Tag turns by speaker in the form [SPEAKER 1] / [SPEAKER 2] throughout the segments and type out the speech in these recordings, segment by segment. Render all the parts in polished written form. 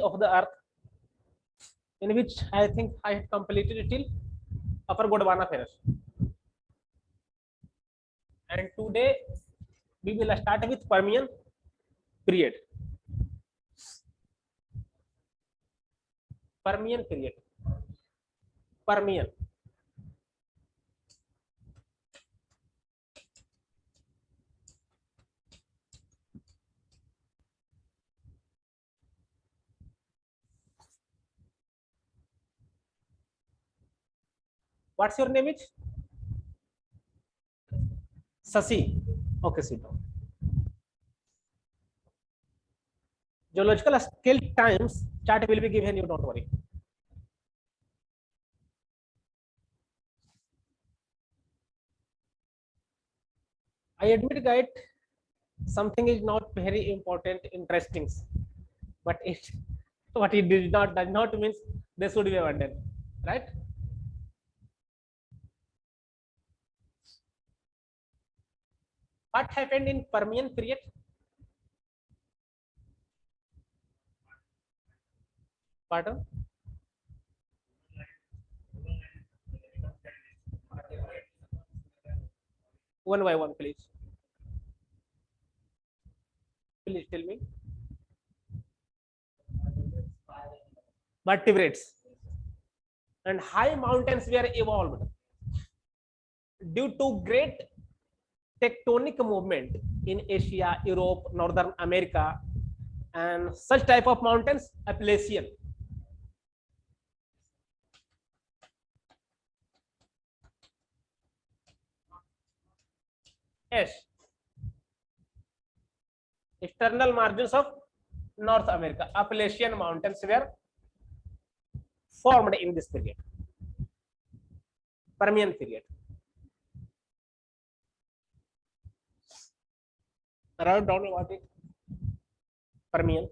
[SPEAKER 1] of the earth, in which I think I had completed till Upper Gondwana Ferris. And today we will start with Permian period. Permian period. Permian. What's your name? Is Sasi. Okay, sit down. Geological scale times chart will be given you, don't worry. I admit that something is not very important, interesting, but it what it does not means they should be abandoned, right? What happened in Permian period? Pardon? One by one, please. Please tell me. Vertebrates and high mountains were evolved due to great tectonic movement in Asia, Europe, Northern America, and such type of mountains, Appalachian. Yes. External margins of North America, Appalachian mountains were formed in this period, Permian period. Write down what is Permian.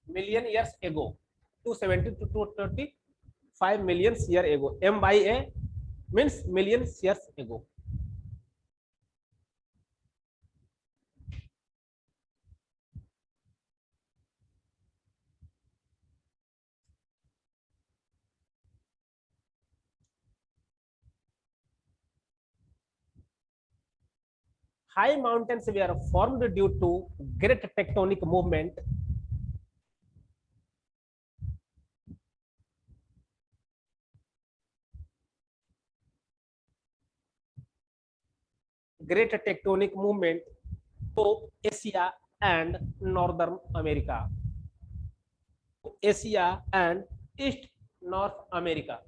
[SPEAKER 1] Million years ago, 270 to 235 million years ago. M by A means millions years ago. High mountains were formed due to great tectonic movement of Asia and Northern America. Asia and East North America.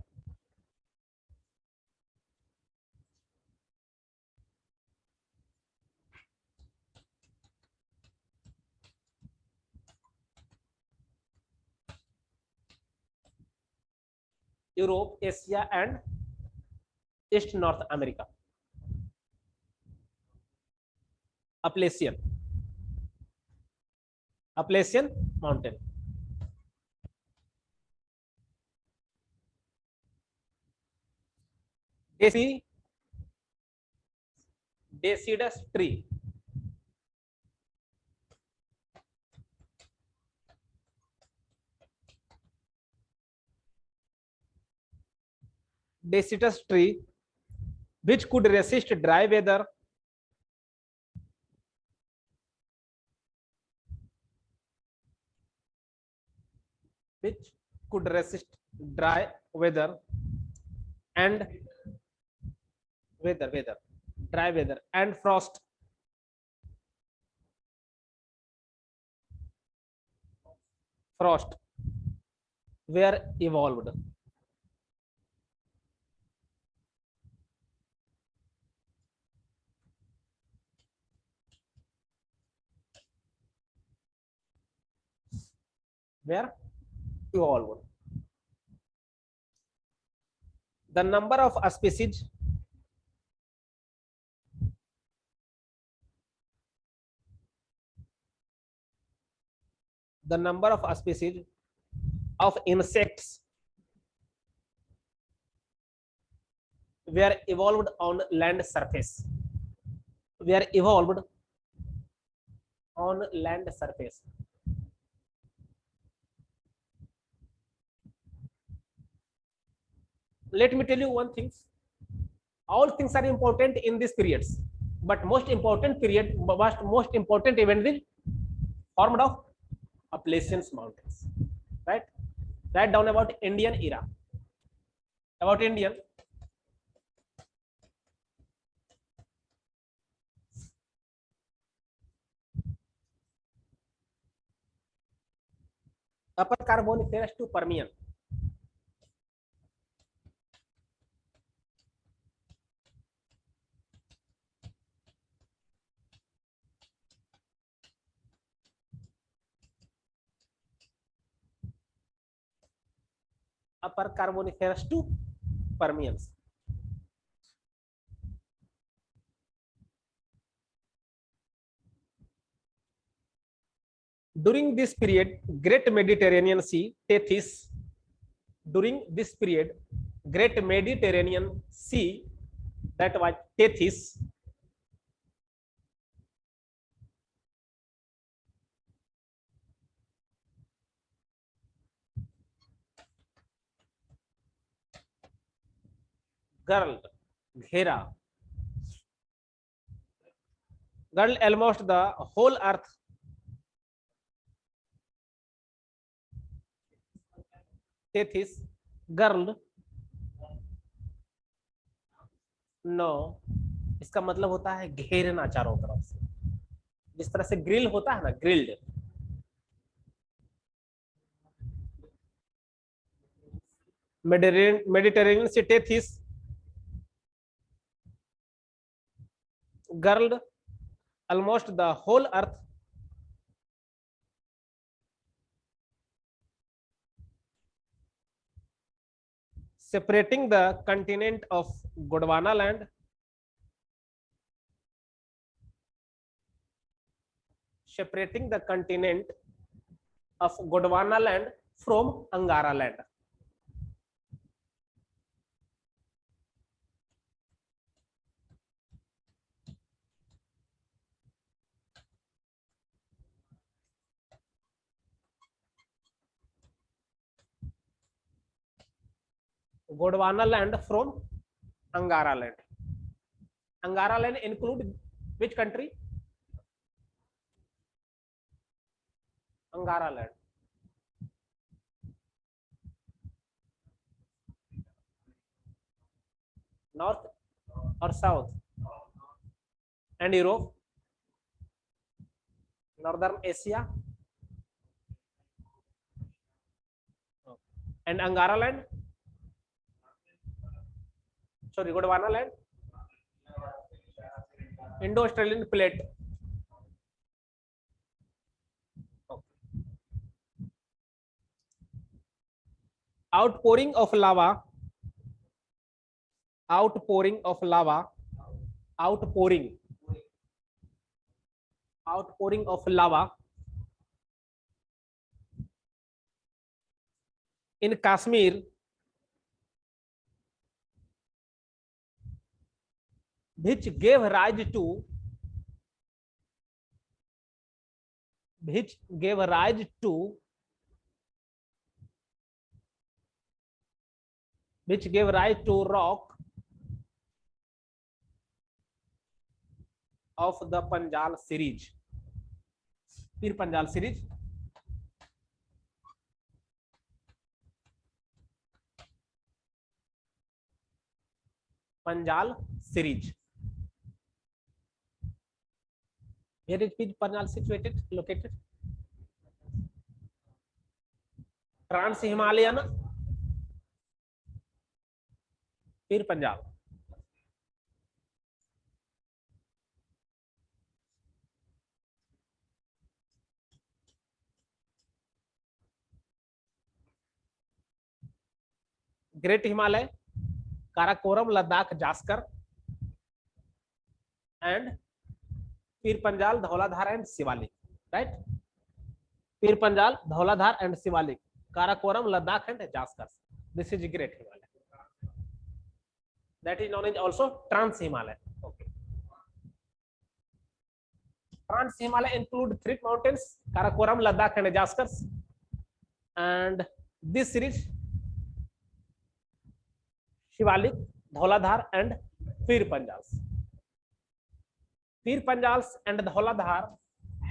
[SPEAKER 1] Europe, Asia, and East North America. Appalachian mountain. Deciduous tree. Deciduous tree which could resist dry weather, and dry weather and frost. Were evolved. Were evolved. The number of species of insects were evolved on land surface. Were evolved on land surface. Let me tell you one thing. All things are important in these periods, but most important event is formed of Appalachian Mountains. Right? Write down about Indian era. About Indian. Upper Carboniferous to Permian. Upper Carboniferous to Permians. During this period, Great Mediterranean Sea, Tethys. During this period, Great Mediterranean Sea, that was Tethys, girdled, ghera, girdled almost the whole earth. Tethys, girdled. No, इसका मतलब होता है घेरना चारों तरफ से, जिस तरह से ग्रिल होता है ना, ग्रिल्ड. मेडिटेरेनियन से Tethys girdled almost the whole earth. Separating the continent of Gondwana land separating the continent of Gondwana land from Angara land. Gondwana land from Angara land. Angara land include which country? Angara land. North or south? And Europe? Northern Asia? And Angara land? Sorry, Gondwana land? Indo-Australian plate. Okay. Outpouring of lava. Outpouring of lava. Outpouring. Outpouring of lava in Kashmir which gave rise to rock of the Panjal series. फिर Panjal series. Panjal series. Where is Panjal situated? Located? Trans Himalayan. फिर Punjab. Great Himalaya, Karakoram, Ladakh, Zanskar and Pir Panjal, Dhauladhar and Shivalik. Right? Pir Panjal, Dhauladhar and Shivalik. Karakoram, Ladakh, and Jaskar. This is Great Himalaya. That is known as also Trans Himalaya. Okay. Trans Himalaya include 3 mountains: Karakoram, Ladakh, and Jaskar. And this series Shivalik, Dhauladhar, and Pir Panjals. Pir Panjals and Dhauladhar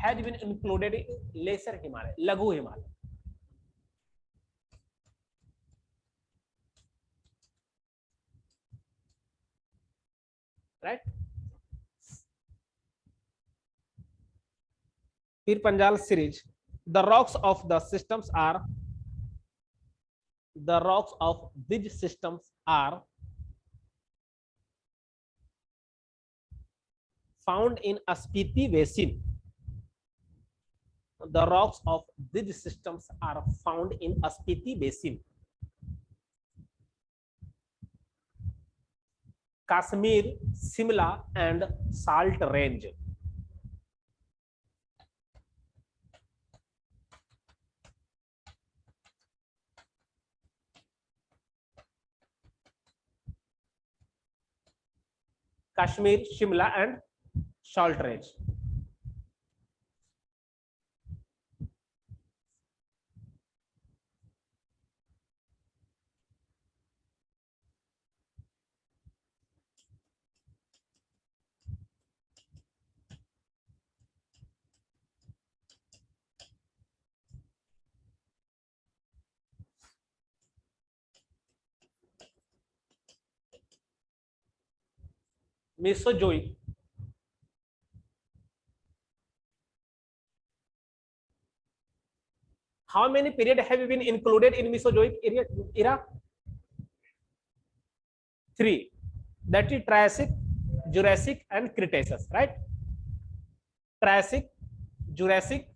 [SPEAKER 1] has been included in Lesser Himalaya, Laghu Himalaya. Right? Pir Panjal series. The rocks of these systems are found in a Spiti basin. The rocks of these systems are found in a Spiti basin. Kashmir, Simla, and Salt Range. Kashmir, Shimla, and Salt Range. Mesozoic. How many periods have been included in Mesozoic era? 3. That is Triassic, Jurassic, and Cretaceous, right? Triassic, Jurassic,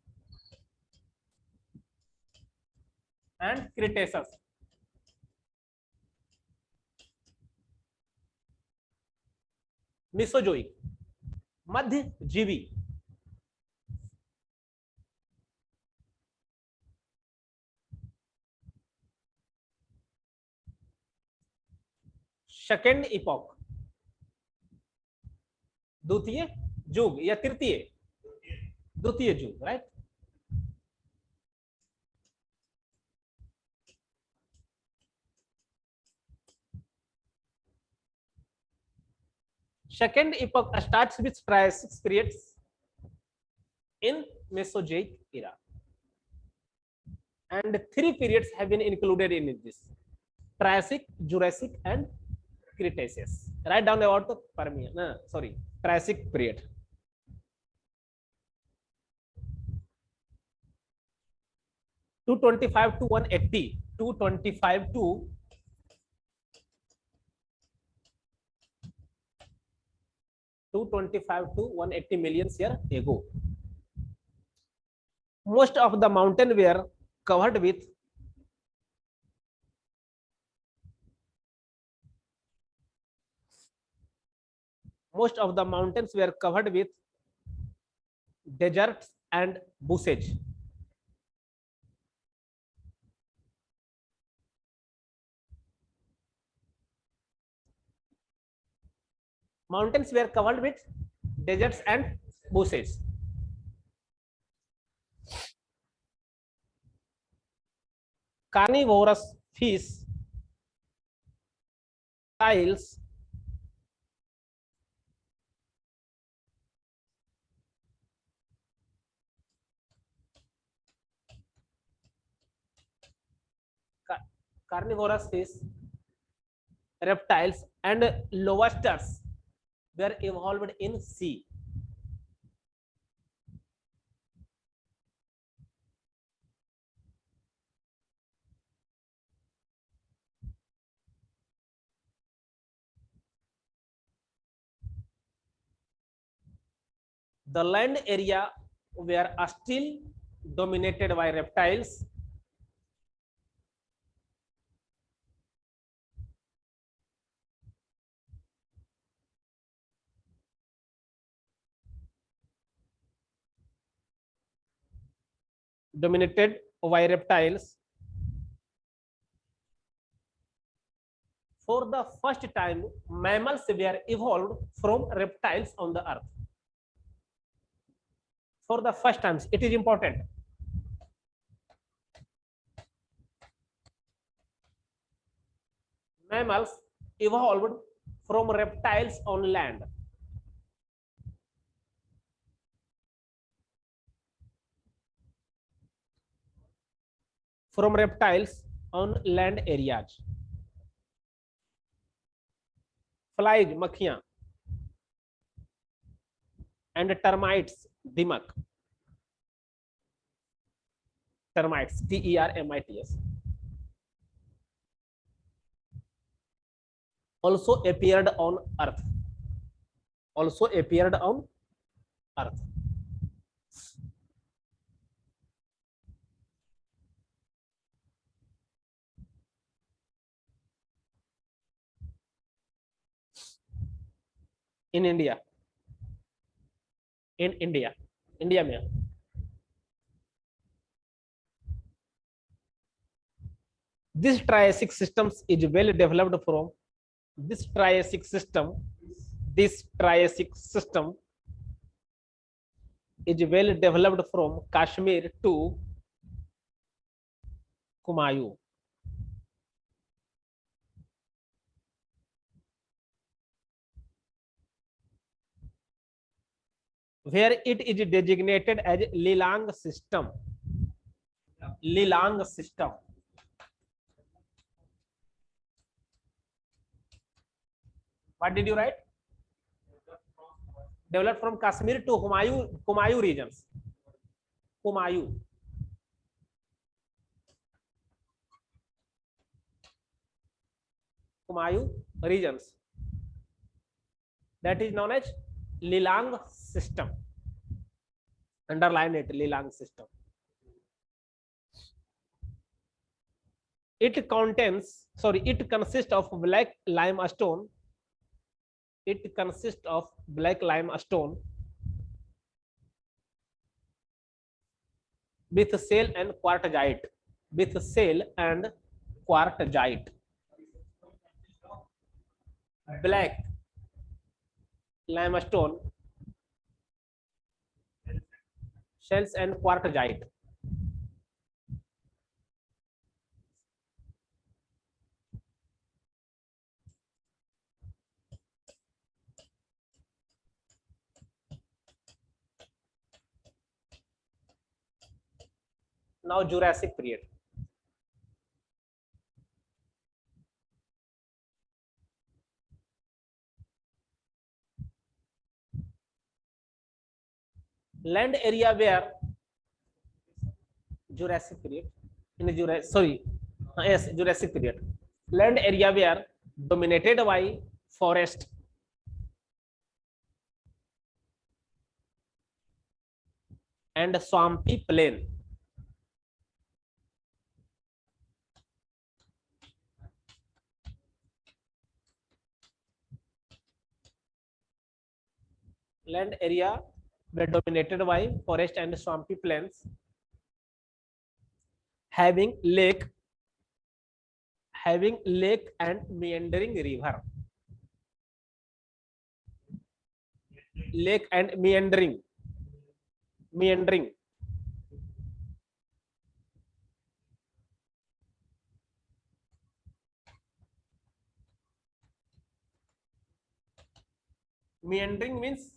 [SPEAKER 1] and Cretaceous. Mesozoic, मध्यजीवी. Second epoch, द्वितीय युग या तृतीय, द्वितीय युग, right? Second epoch starts with Triassic periods in Mesozoic era, and 3 periods have been included in this: Triassic, Jurassic, and Cretaceous. Write down about the Permian. Triassic period. Two 25 to 180. 225 to 180 million years ago. Most of the mountains were covered with deserts and bushes. Mountains were covered with deserts and bushes. Carnivorous fish, reptiles, reptiles, and lobsters were evolved in sea. The land area were still dominated by reptiles. Dominated by reptiles For the first time, mammals were evolved from reptiles on the earth. For the first time, it is important. Mammals evolved from reptiles on land. From reptiles on land areas. Flies, मक्खियां, and termites, दीमक. Termites, termites, also appeared on earth. Also appeared on earth. In India. In India. India में. This Triassic system is well developed from this Triassic system is well developed from Kashmir to Kumayu. Where it is designated as Lilang system. Lilang system. What did you write? Developed from Kashmir to Kumayu regions. Kumayu. Kumayu regions. That is known as Lilang system. Underline it, Lilang system. It consists of black limestone. It consists of black limestone with shale and quartzite. With shale and quartzite. Black limestone, shells and quartzite. Now Jurassic period. Land area where Jurassic period. Jurassic period. Land area where dominated by forest and swampy plain. Land area were dominated by forest and swampy plains, having lake and meandering river. Lake and meandering. Meandering means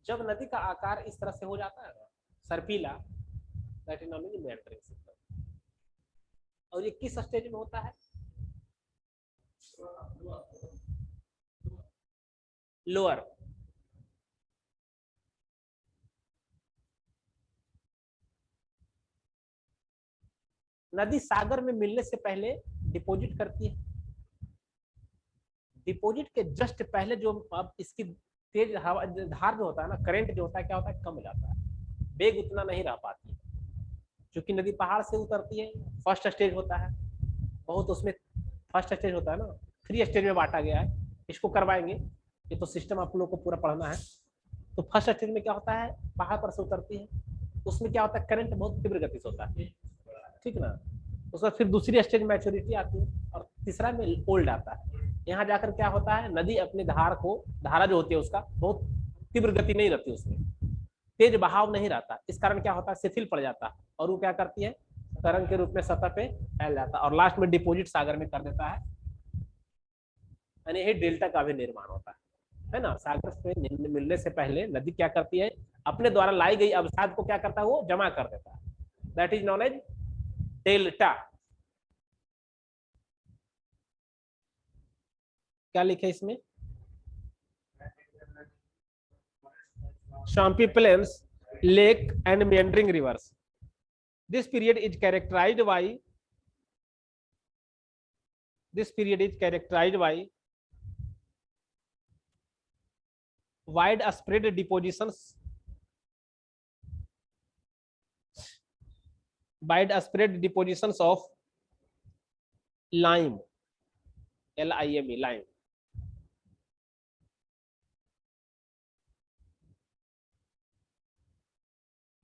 [SPEAKER 1] जब नदी का आकार इस तरह से हो जाता है सर्पीला, that is non meandering system. और ये किस स्टेज में होता है? लोअर। नदी सागर में मिलने से पहले डिपॉजिट करती है। डिपॉजिट के जस्ट पहले जो अब इसकी तेज हवा धार जो होता है ना, करंट जो होता है, क्या होता है, कम हो जाता है, वेग उतना नहीं रह पाती है। क्योंकि नदी पहाड़ से उतरती है, फर्स्ट स्टेज होता है, बहुत उसमें फर्स्ट स्टेज होता है ना, 3 स्टेज में बांटा गया है। इसको करवाएंगे, ये तो सिस्टम आप लोगों को पूरा पढ़ना है। तो फर्स्ट स्टेज में क्या होता है, पहाड़ पर से उतरती है, उसमें क्या होता है, करंट बहुत तीव्र गति से होता है, ठीक ना। उसका फिर दूसरी स्टेज मैच्योरिटी आती है और तीसरा में ओल्ड आता है। यहाँ जाकर क्या होता है, नदी अपनी धार को, धारा जो होती है उसका बहुत तीव्र गति नहीं रहती, उसमें तेज बहाव नहीं रहता, इस कारण क्या होता है, शिथिल पड़ जाता है और वो क्या करती है, तरंग के रूप में सतह पे फैल जाता है और लास्ट में डिपोजिट सागर में कर देता है, यानी यही डेल्टा का भी निर्माण होता है ना। सागर से मिलने से पहले नदी क्या करती है, अपने द्वारा लाई गई अवसाद को क्या करता है, वो जमा कर देता है, that is known as delta. क्या लिखे इसमें, swampy plains, lake and meandering rivers. This period is characterized by widespread depositions of lime, lime, lime,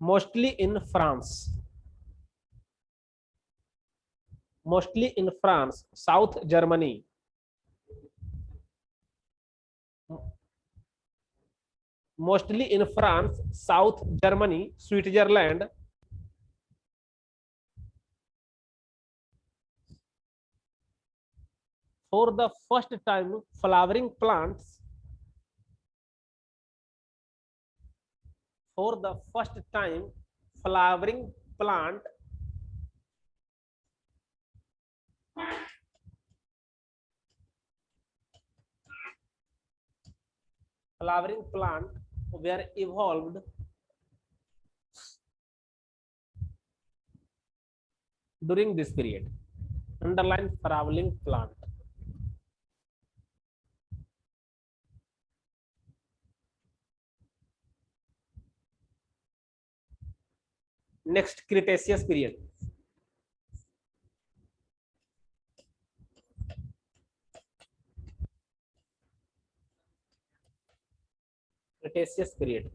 [SPEAKER 1] mostly in France, South Germany, Switzerland, for the first time flowering plants, for the first time flowering plant were evolved during this period. Underline flowering plant. Next, Cretaceous period. Cretaceous period.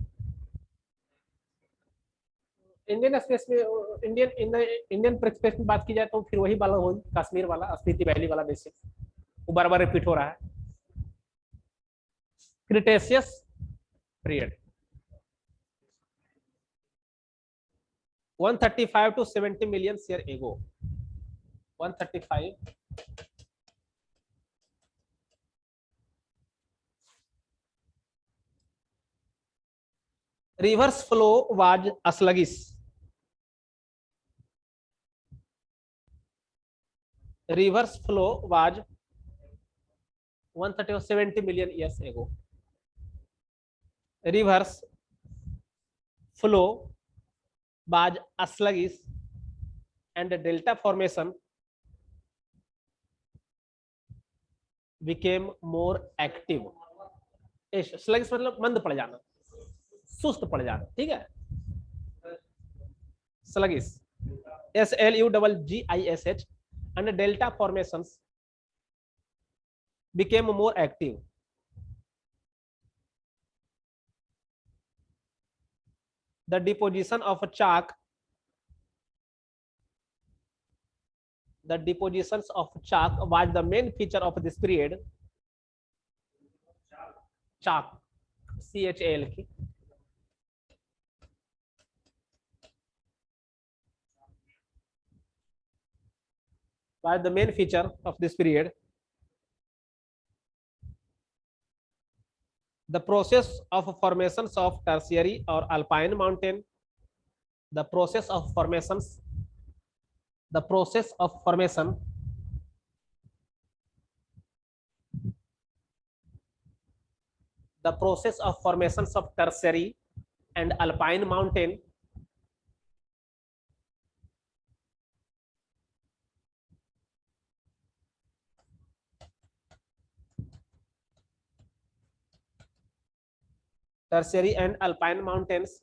[SPEAKER 1] Indian space में, Indian space में बात की जाए तो फिर वही वाला होगी, कश्मीर वाला, स्पीति वैली वाला बेसिस, वो बार बार रिपीट हो रहा है। Cretaceous period 135 to 70 million year ago. 135 rivers flow was sluggish. Rivers flow was 130 or 70 million years ago. Rivers flow was sluggish and the delta formation became more active. Sluggish मतलब मंद पड़ जाना, सुस्त पड़ जाना, ठीक है। Sluggish, SLUGGISH, and delta formations became more active. The deposition of chalk, the depositions of chalk was the main feature of this period. Chalk, CHAL की, was the main feature of this period. The process of formations of tertiary or alpine mountain, the process of formations, the process of formation the process of formations of tertiary and alpine mountain tertiary and alpine mountains,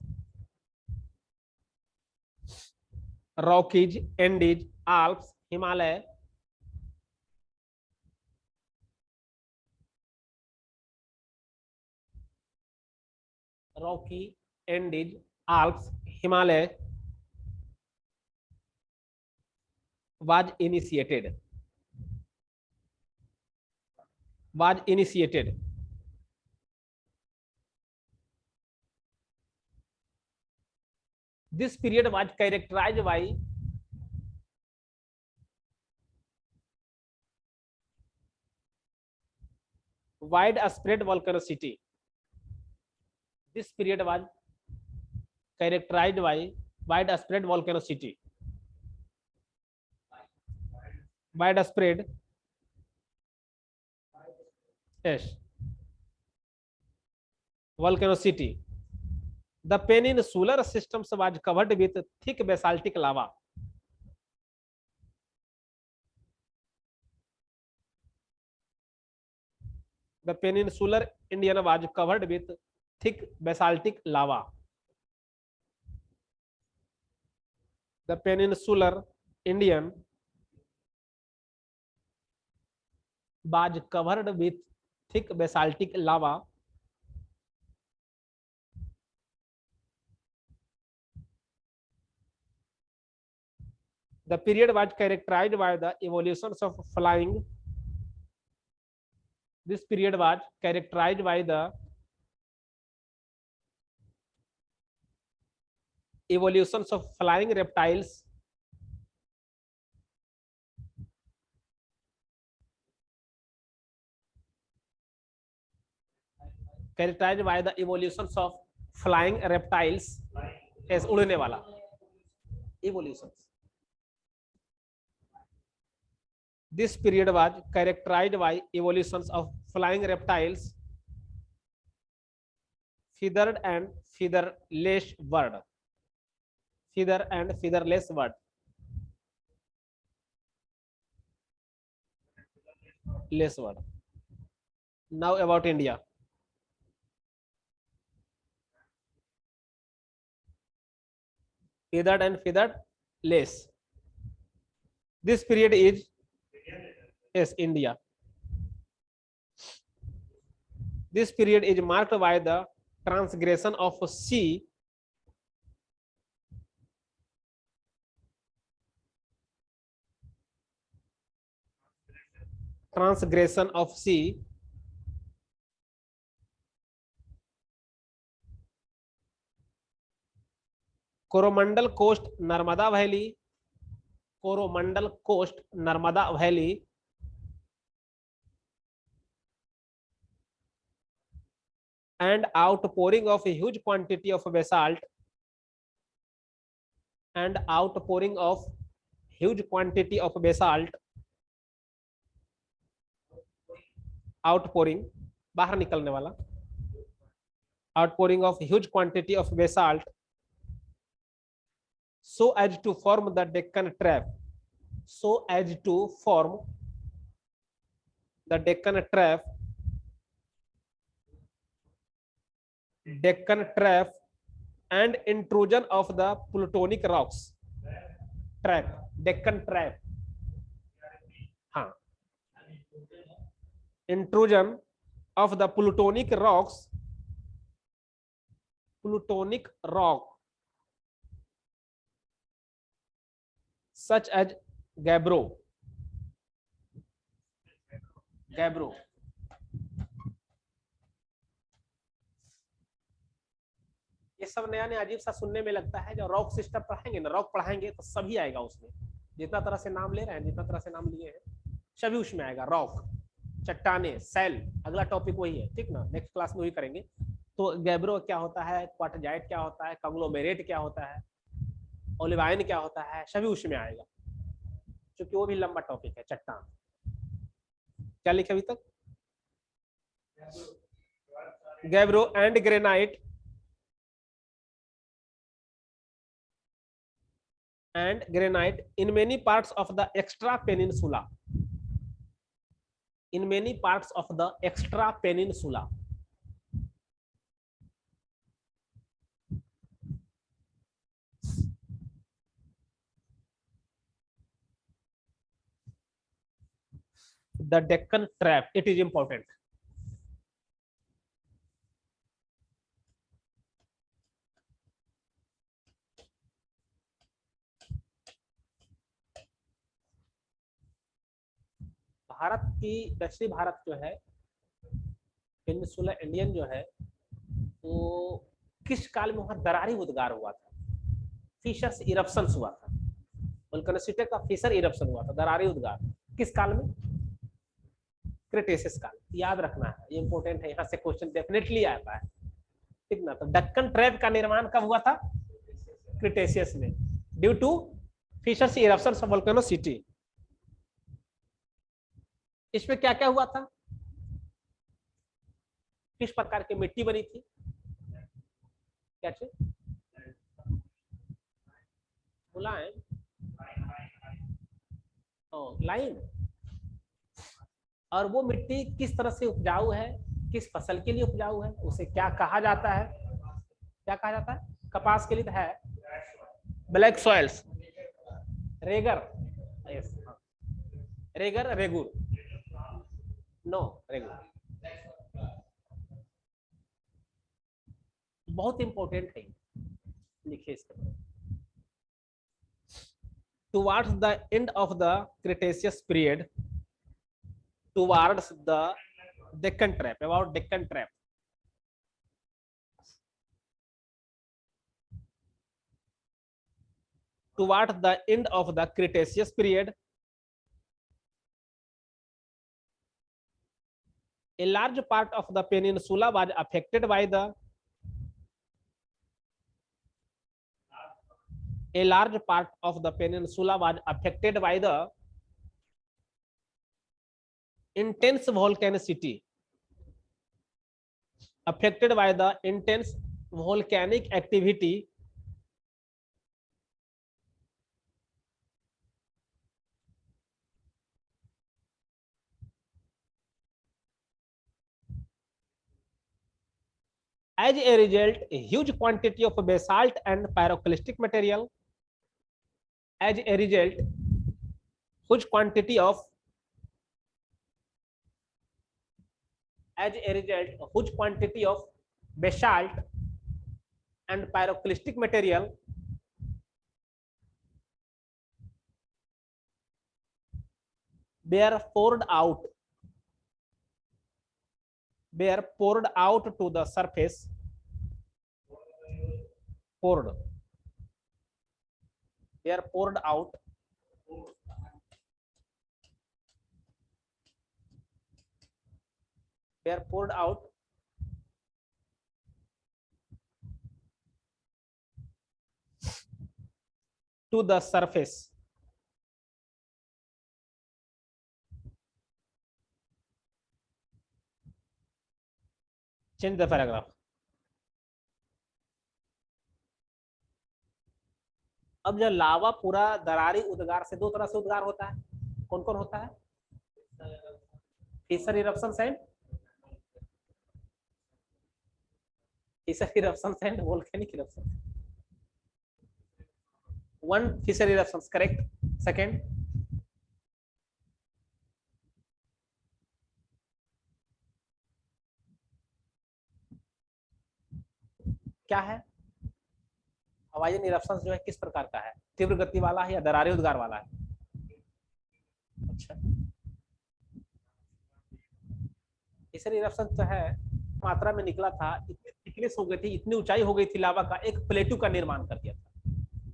[SPEAKER 1] Rockies, Andes, Alps, Himalaya, Rocky, Andes, Alps, Himalaya was initiated. Was initiated. This period was characterized by widespread volcanicity. This period was characterized by widespread volcanicity. Widespread, yes, volcanicity. The peninsular systems was covered with thick basaltic lava. The peninsular Indian was covered with thick basaltic lava. The peninsular Indian was covered with thick basaltic lava. The period was characterized by the evolutions of flying. This period was characterized by the evolutions of flying reptiles. Characterized by the evolutions of flying reptiles. As उड़ने वाला evolutions. This period was characterized by evolutions of flying reptiles, feathered and featherless bird. Feather and featherless bird. Less bird. Now about India. Feathered and featherless. This period is, yes, India. This period is marked by the transgression of sea Coromandel Coast, Narmada Valley, Coromandel Coast, Narmada Valley, and outpouring of a huge quantity of basalt, and outpouring of huge quantity of basalt, outpouring, बाहर निकलने वाला, outpouring of huge quantity of basalt, so as to form the Deccan Trap, so as to form the Deccan Trap, Deccan Trap, and intrusion of the plutonic rocks. Trap, Deccan Trap. हाँ. Intrusion of the plutonic rocks, plutonic rock, such as gabbro. Gabbro. ये सब नया नया अजीब सा सुनने में लगता है। जो रॉक सिस्टम पढ़ाएंगे ना, रॉक पढ़ाएंगे तो सभी आएगा उसमें। जितना तरह से नाम ले रहे हैं, जितना तरह से नाम लिए हैं, सभी उसमें आएगा। रॉक, चट्टाने, सेल, अगला टॉपिक वही है, ठीक ना। नेक्स्ट क्लास में वही करेंगे। तो गैब्रो क्या होता है, क्वार्टजाइट क्या होता है, कंग्लोमेरेट क्या होता है, ओलिवाइन क्या होता है, सभी उसमें आएगा, क्योंकि वो भी लंबा टॉपिक है। चट्टान क्या लिखे अभी तक? Gabbro and granite and granite in many parts of the extra peninsula, in many parts of the extra peninsula. The Deccan Trap, it is important. Bharat की दक्षिणी भारत जो है, पेनिनसुला इंडियन जो है, वो किस काल में वहां दरारी उद्गार हुआ था, फिशर्स इरप्शंस हुआ था, वोल्केनोसिटी का फिशर इरप्शन हुआ था, दरारी उद्गार किस काल में? क्रिटेशियस काल। याद रखना है, ये इंपॉर्टेंट है, यहाँ से क्वेश्चन डेफिनेटली आता है, ठीक ना। तो दक्कन ट्रैप का निर्माण कब हुआ था? क्रिटेशियस में, due to fissures eruption of volcanicity. इसमें क्या क्या हुआ था? किस प्रकार की मिट्टी बनी थी? क्या चीज? मुलायम, लाइम। और वो मिट्टी किस तरह से उपजाऊ है, किस फसल के लिए उपजाऊ है, उसे क्या कहा जाता है? क्या कहा जाता है? कपास के लिए तो है black soils, regur, yes, regur, regur, no regur. बहुत इंपॉर्टेंट है, लिखिए इसके। Towards the end of the Cretaceous period, towards the Deccan trap, about Deccan trap, towards the end of the Cretaceous period, a large part of the peninsula was affected by the intense volcanicity, affected by the intense volcanic activity as a result. A huge quantity of basalt and pyroclastic material, as a result, huge quantity of basalt and pyroclastic material were poured out to the surface, poured out to the surface. Change the paragraph. अब जब लावा पूरा दरारी उद्गार से, दो तरह से उद्गार होता है, कौन कौन होता है? Fissure eruptions and volcanic eruptions. One fisher eruptions, correct. Second, क्या है? हवाई इरप्शंस जो है किस प्रकार का है? तीव्र गति वाला है या दरारी उद्गार वाला है? अच्छा, फिशर इरप्शन तो है, मात्रा में निकला था, इतनी थिकनेस हो गई थी, इतनी ऊंचाई हो गई थी लावा का, एक प्लेटू का निर्माण कर दिया था।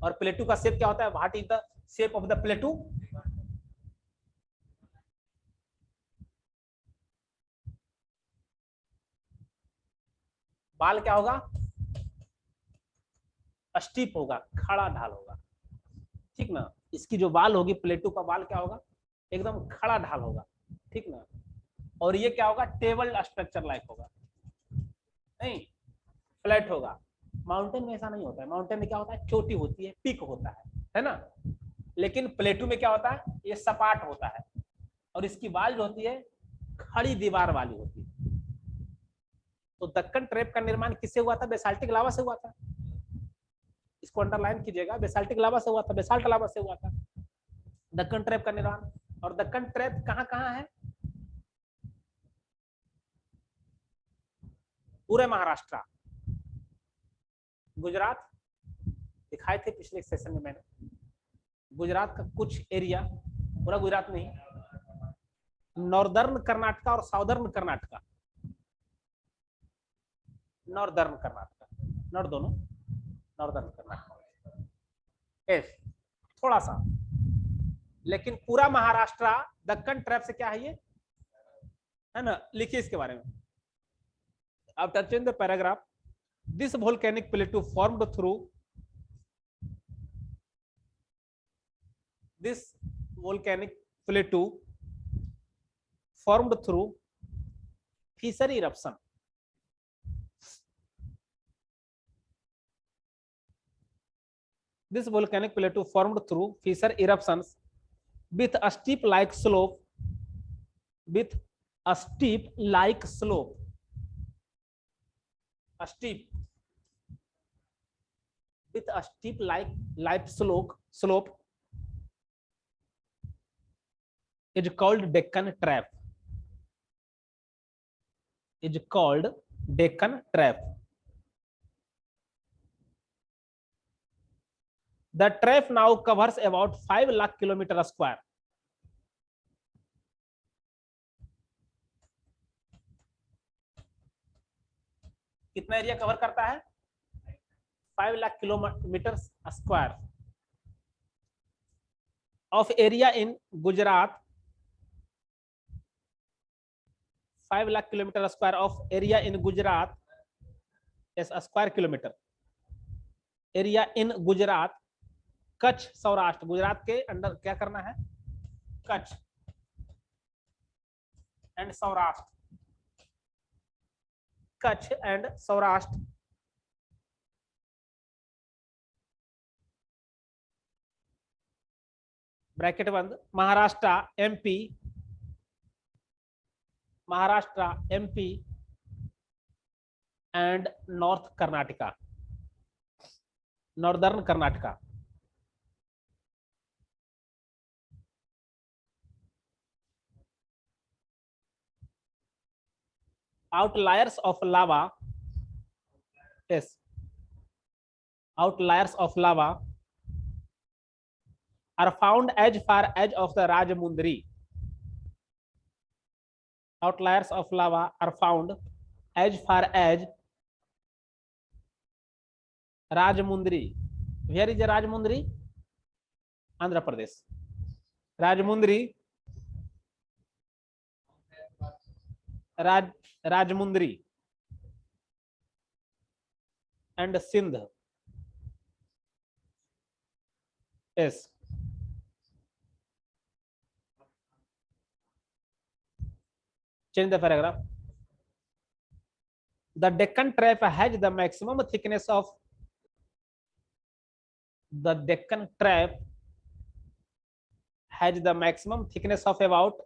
[SPEAKER 1] और प्लेटू का शेप क्या होता है? What is the shape of the प्लेटू? बाल क्या होगा? स्टीप होगा, खड़ा ढाल होगा, ठीक ना। इसकी जो बाल होगी, प्लेटू का बाल क्या होगा? एकदम खड़ा ढाल होगा, ठीक ना। और ये क्या होगा? टेबल स्ट्रक्चर लाइक होगा, नहीं फ्लैट होगा। माउंटेन में ऐसा नहीं होता है, माउंटेन में क्या होता है? चोटी होती है, पीक होता है ना। लेकिन प्लेटू में क्या होता है? ये सपाट होता है, और इसकी बाल जो होती है खड़ी दीवार वाली होती है। तो दक्कन ट्रैप का निर्माण किससे हुआ था? बेसाल्टिक लावा से हुआ था। इसको अंडरलाइन कीजिएगा, बेसाल्टिक लावा से हुआ था, बेसाल्ट लावा से हुआ था दक्कन ट्रैप का निर्माण। और दक्कन ट्रैप कहाँ कहाँ है? पूरे महाराष्ट्र, गुजरात दिखाए थे पिछले सेशन में मैंने, गुजरात का कुछ एरिया, पूरा गुजरात नहीं, नॉर्दर्न कर्नाटका और southern Karnataka, northern Karnataka, north दोनों, नॉर्दर्न कर्नाटका एस, थोड़ा सा, लेकिन पूरा महाराष्ट्र दक्कन ट्रैप से क्या है ये, है ना, लिखिए इसके बारे में। अब touching the paragraph, this volcanic प्लेटू formed through, this volcanic plateau formed through fissure eruption, this volcanic plateau formed through fissure eruptions with a steep like slope, with a steep like slope, a steep, with a steep like slope is called Deccan Trap, is called Deccan Trap. The trap now covers about 5 lakh kilometer square. कितना area cover करता है, 5 lakh kilometre square of area in Gujarat, 5 lakh kilometre square of area in Gujarat, square kilometre area in Gujarat, Kutch Saurashtra, Gujarat के अंदर क्या करना है, Kutch and Saurashtra, Kutch and Saurashtra, bracket बंद, Maharashtra MP, Maharashtra MP and north Karnataka, northern Karnataka. Outliers of lava, yes, outliers of lava are found as far as of the Rajamundri. Outliers of lava are found as far as Rajamundri. Where is the Rajamundri? Andhra Pradesh. Rajamundri, Rajamundri and Sindh. Yes. Change the paragraph. The Deccan Trap has the maximum thickness of, the Deccan Trap has the maximum thickness of about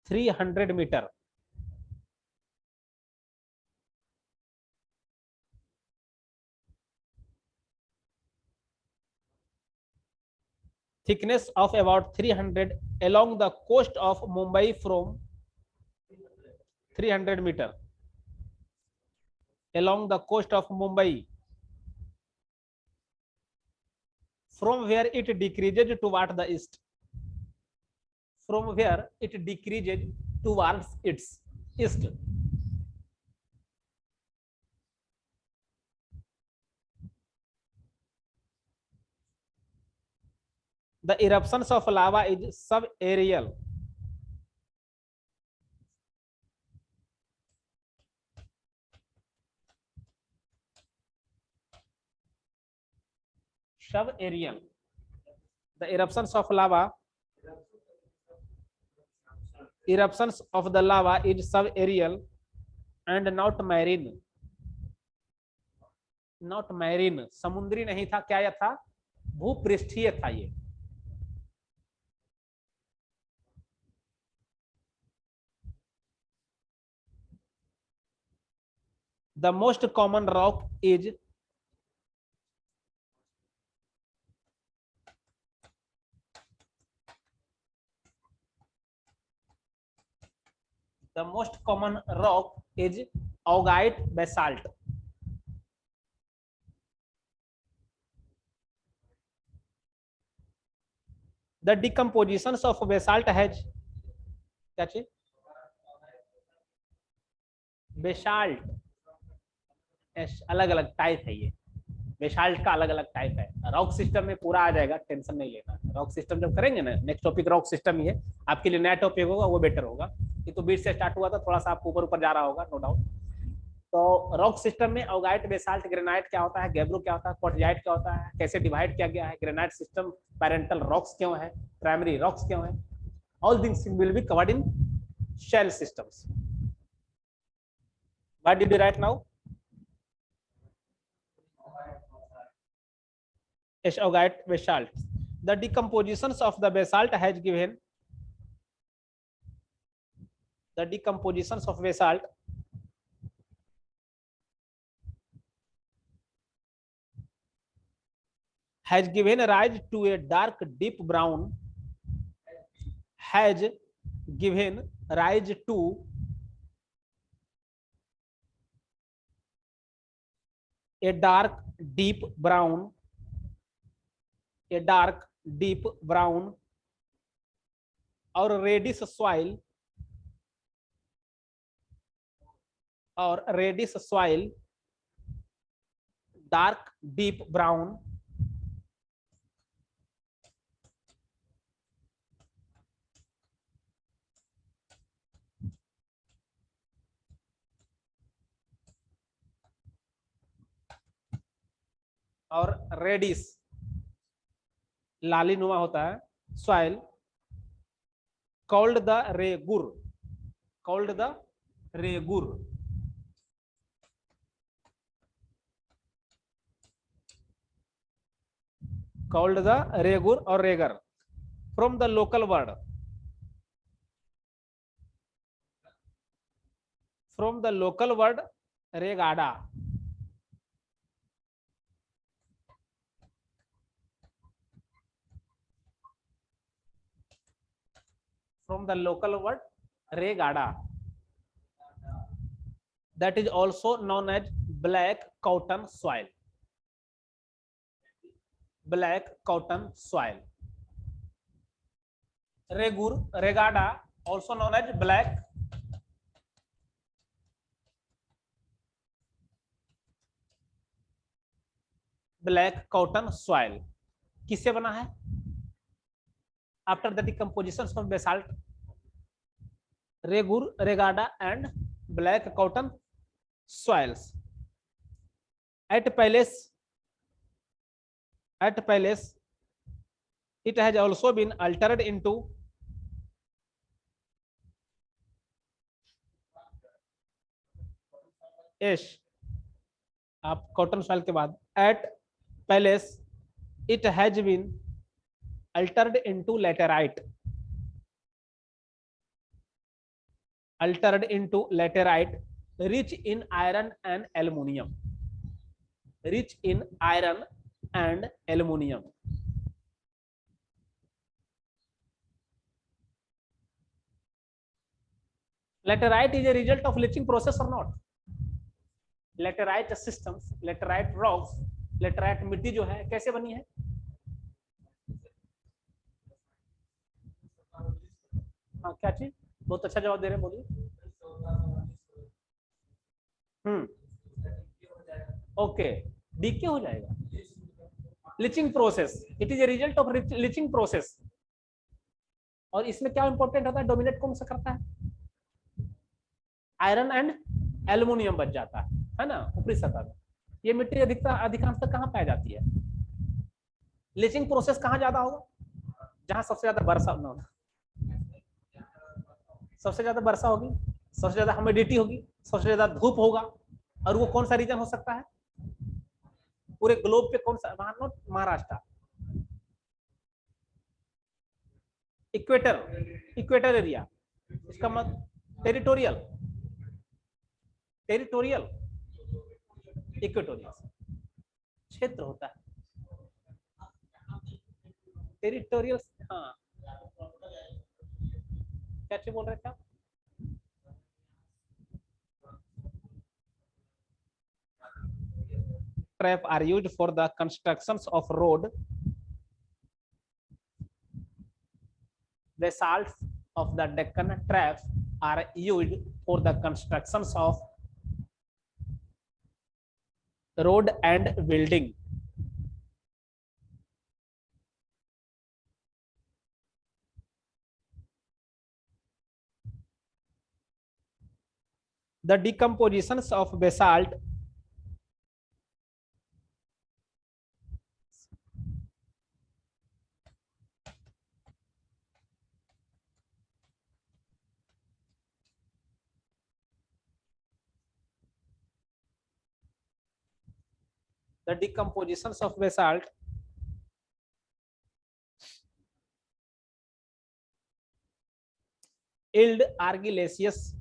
[SPEAKER 1] 300 meter. Thickness of about 300 along the coast of Mumbai, from 300 meter along the coast of Mumbai, from where it decreases toward the east, from where it decreases towards its east. The eruptions of lava is subaerial. Subaerial. The eruptions of lava, eruptions of the lava is subaerial and not marine. Not marine. समुद्री नहीं था, क्या यह था, भूपृष्ठीय था ये. The most common rock is augite basalt. The decompositions of basalt has क्या चीज? बेसाल्ट, अलग अलग टाइप है ये, बेसाल्ट का अलग अलग टाइप है। रॉक सिस्टम में पूरा आ जाएगा, टेंशन नहीं लेना। रॉक सिस्टम जब करेंगे ना, नेक्स्ट टॉपिक रॉक सिस्टम ही है, आपके लिए नया टॉपिक होगा, वो बेटर होगा। ये तो बीच से स्टार्ट हुआ था, थोड़ा सा आपको ऊपर ऊपर जा रहा होगा, नो डाउट। तो रॉक सिस्टम में ऑगाइट, बेसाल्ट, ग्रेनाइट क्या होता है, गैब्रो क्या होता है, क्वार्टजाइट क्या होता है, कैसे डिवाइड किया गया है, ग्रेनाइट सिस्टम पैरेंटल रॉक्स क्यों है, प्राइमरी रॉक्स क्यों है, all things will be covered in shell systems. What did you write now? Augite basalt. The decompositions of the basalt has given the decompositions of basalt has given rise to a dark deep brown, has given rise to a dark deep brown, a dark deep brown or reddish soil, or reddish soil, dark deep brown और reddish, लाली नुमा होता है, soil, called the regur, called the regur, called the regur और regar, from the local word, from the local word regada, from the local word regada, that is also known as black cotton soil, black cotton soil. Regur, regada, also known as black cotton soil किससे बना है? After the decomposition of basalt, regur, regada and black cotton soils. At Palace, it has also been altered into ash. आप cotton soil के बाद at Palace it has been altered into laterite, altered into laterite rich in iron and aluminium, rich in iron and aluminium. Laterite is a result of leaching process or not? Laterite systems, laterite rocks, laterite मिट्टी जो है कैसे बनी है? हाँ क्या चीज? बहुत अच्छा जवाब दे रहे हैं, बोलिए। ओके, डीके हो जाएगा, leaching process, it is a result of leaching process. और इसमें क्या इंपॉर्टेंट होता है, डोमिनेट कौन सा करता है? आयरन एंड एल्युमिनियम बच जाता है ना ऊपरी सतह में। ये मिट्टी अधिकांशतः कहाँ पाई जाती है? लीचिंग प्रोसेस कहाँ ज्यादा होगा? जहां सबसे ज्यादा वर्षा न होगा, सबसे ज्यादा वर्षा होगी, सबसे ज्यादा ह्यूमिडिटी होगी, सबसे ज्यादा धूप होगा। और वो कौन सा रीजन हो सकता है पूरे ग्लोब पे? कौन सा? महाराष्ट्र, इक्वेटर, इक्वेटर एरिया, इसका मतलब टेरिटोरियल, टेरिटोरियल इक्वेटोरियल क्षेत्र होता है, टेरिटोरियल। हाँ क्या बोल रहे थे आप? Trap are used for the constructions of road. Basalt of the Deccan Traps are used for the constructions of road and building. The decompositions of basalt yield argillaceous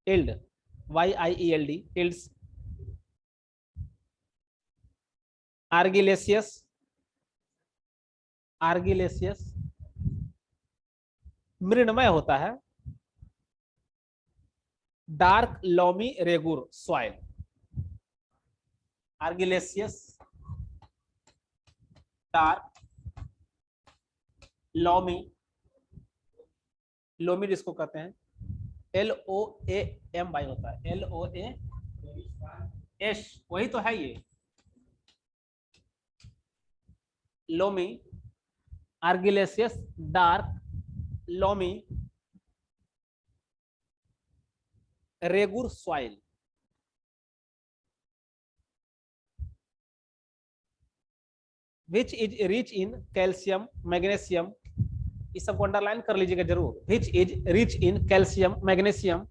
[SPEAKER 1] yield yield yields argillaceous Mrunmayee होता है, dark loamy regur soil, argillaceous dark loamy, loamy जिसको कहते हैं LOAMY होता है, LOAS, वही तो है ये loamy, argillaceous dark loamy regur soil, which is rich in calcium magnesium, इस सबको अंडरलाइन कर लीजिएगा जरूर, which is rich in calcium magnesium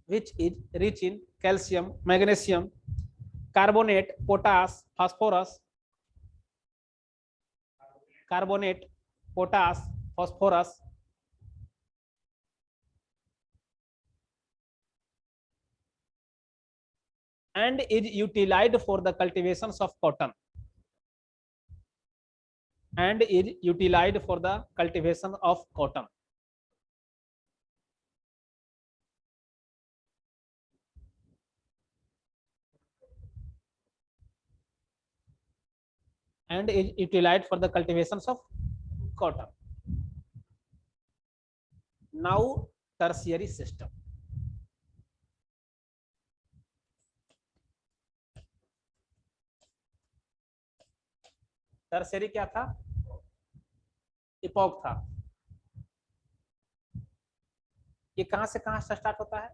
[SPEAKER 1] which is rich in calcium magnesium carbonate potash phosphorus, carbonate potash phosphorus and is utilized for the cultivations of cotton, and is utilized for the cultivation of cotton. And is utilized for the cultivations of cotton. Now tertiary system. Tertiary क्या था? Epoch था। ये कहां से कहां से start होता है?